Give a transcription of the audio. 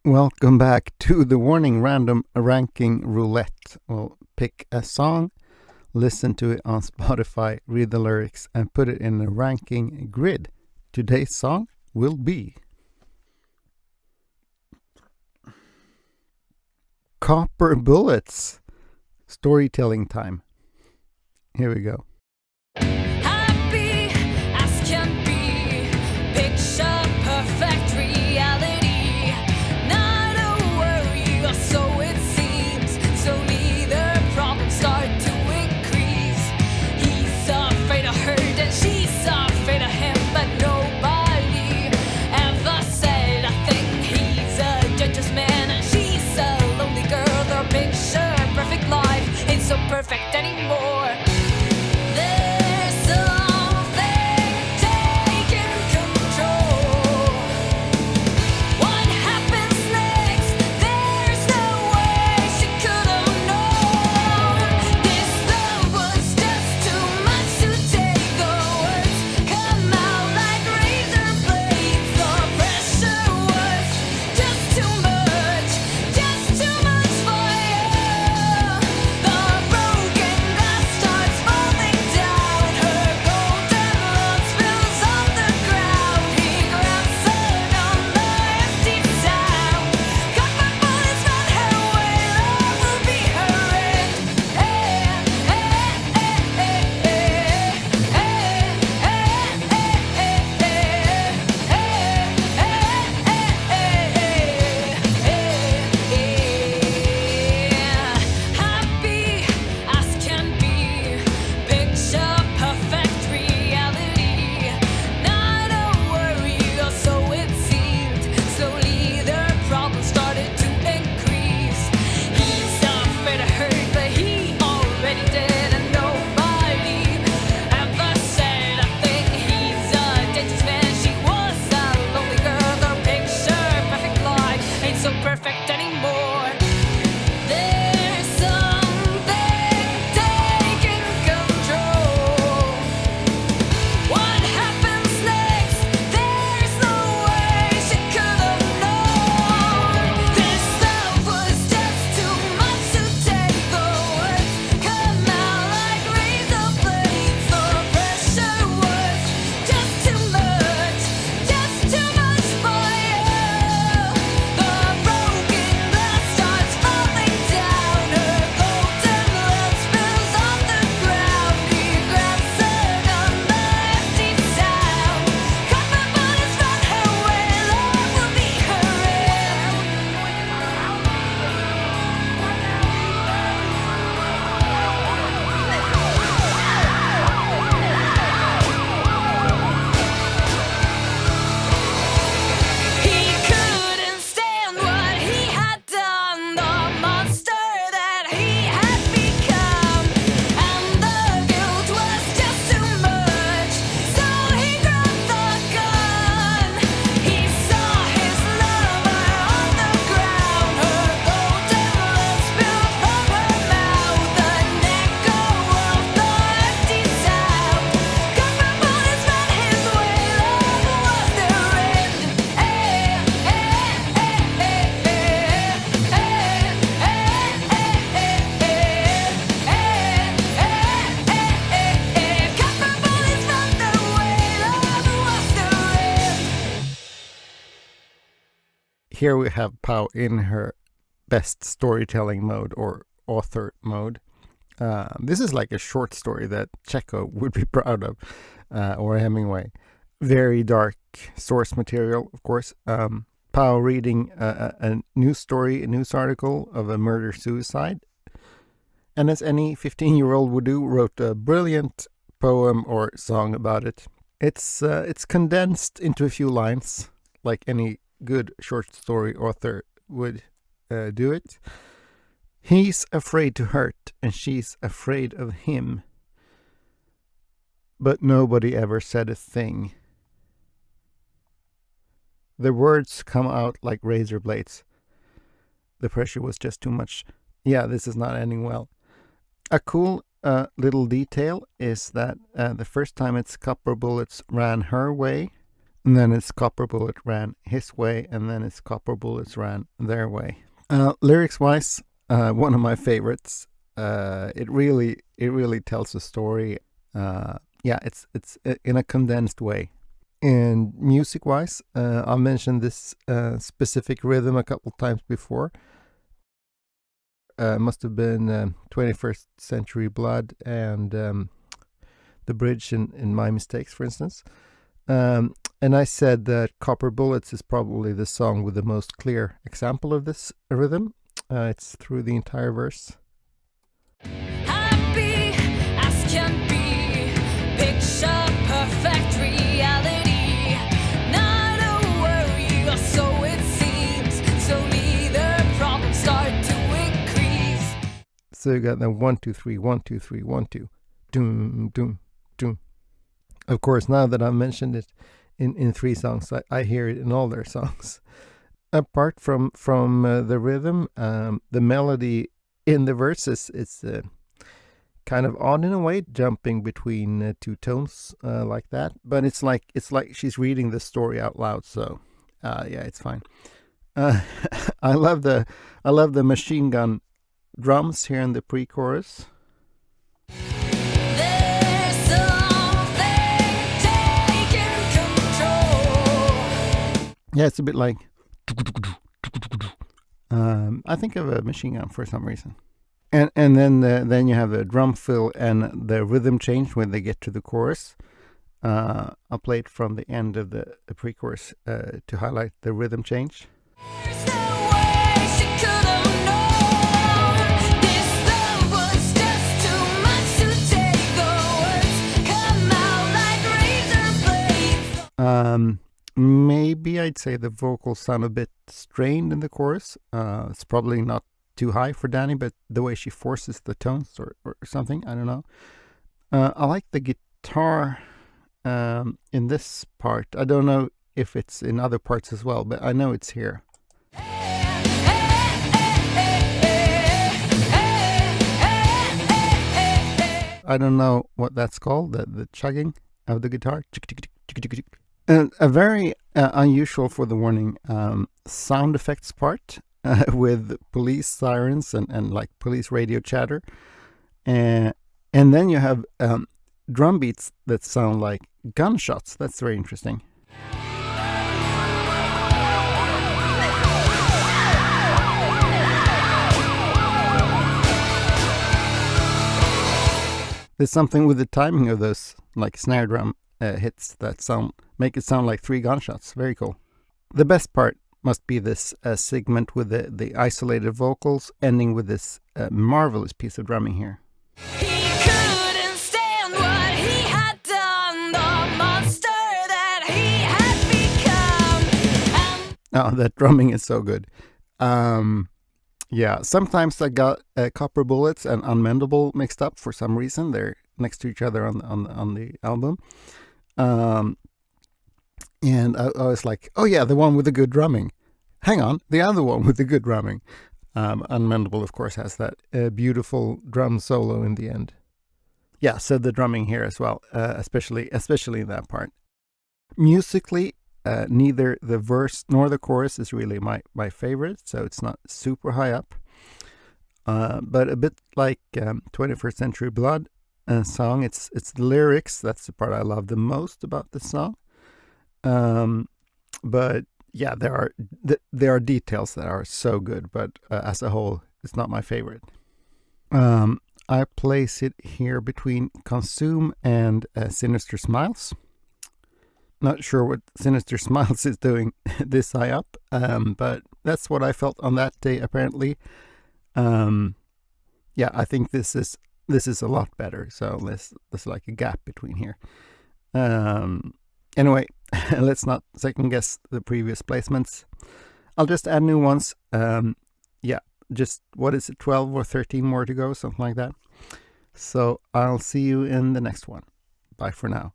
Welcome back to the Warning Random Ranking Roulette. We'll pick a song, listen to it on Spotify, read the lyrics, and put it in a ranking grid. Today's song will be Copper Bullets. Storytelling time. Here we go. Happy as can be, picture perfect reality. Not a worry, or so it seems. Slowly the problems start to increase. He's afraid of her and she's afraid of him, but nobody ever said a thing. He's a dangerous man and she's a lonely girl. Their picture perfect life ain't so perfect anymore. Here we have Pau in her best storytelling mode or author mode. This is like a short story that Chekhov would be proud of, or Hemingway. Very dark source material, of course. Pau reading a news story, a news article of a murder-suicide. And as any 15-year-old would do, wrote a brilliant poem or song about it. It's condensed into a few lines, like any good short story author would do it. He's afraid to hurt and she's afraid of him, but nobody ever said a thing. The words come out like razor blades. The pressure was just too much. Yeah, this is not ending well. A cool little detail is that the first time its copper bullets ran her way, And then it's Copper Bullet ran his way, and then it's Copper Bullets ran their way. Lyrics wise, one of my favorites. It really tells a story. It's in a condensed way. And music wise, I mentioned this specific rhythm a couple times before. Must have been 21st Century Blood and the bridge in My Mistakes, for instance. And I said that Copper Bullets is probably the song with the most clear example of this rhythm. It's through the entire verse. Happy as can be, picture perfect reality. Not a worry, or so it seems. Slowly the problems start to increase. So you got the 1 2 3 1 2 3 1 2, doom doom doom. Of course, now that I've mentioned it in 3 songs, I hear it in all their songs. Apart from the rhythm, the melody in the verses is kind of odd in a way, jumping between 2 tones like that. But it's like she's reading the story out loud. So it's fine. I love the machine gun drums here in the pre-chorus. There's something taking control. Yeah, it's a bit like. I think of a machine gun for some reason. And then you have a drum fill and the rhythm change when they get to the chorus. I'll play it from the end of the pre-chorus to highlight the rhythm change. There's no way she could have known. This love was just too much to take. The words come out like razor blades. Maybe I'd say the vocals sound a bit strained in the chorus. It's probably not too high for Danny, but the way she forces the tones or something, I don't know. I like the guitar in this part. I don't know if it's in other parts as well, but I know it's here. I don't know what that's called, the chugging of the guitar. And a very unusual for the Warning sound effects part with police sirens and like police radio chatter. And then you have drum beats that sound like gunshots. That's very interesting. There's something with the timing of those like snare drum hits that make it sound like 3 gunshots. Very cool. The best part must be this segment with the isolated vocals ending with this marvelous piece of drumming here. He couldn't stand what he had done, the monster that he had become. Oh, that drumming is so good. Yeah, sometimes I got Copper Bullets and Unmendable mixed up for some reason. They're next to each other on the album. And I was like, oh yeah, the one with the good drumming. Hang on, the other one with the good drumming. Unmendable, of course, has that beautiful drum solo in the end. Yeah, so the drumming here as well, especially in that part. Musically, neither the verse nor the chorus is really my favorite, so it's not super high up. But a bit like 21st Century Blood song, it's the lyrics. That's the part I love the most about the song. But yeah, there are details that are so good, but as a whole, it's not my favorite. I place it here between Consume and Sinister Smiles. Not sure what Sinister Smiles is doing this high up, but that's what I felt on that day, apparently. Yeah, I think this is a lot better, so there's like a gap between here. Anyway, let's not second guess the previous placements. I'll just add new ones. Yeah, just, what is it, 12 or 13 more to go, something like that. So I'll see you in the next one. Bye for now.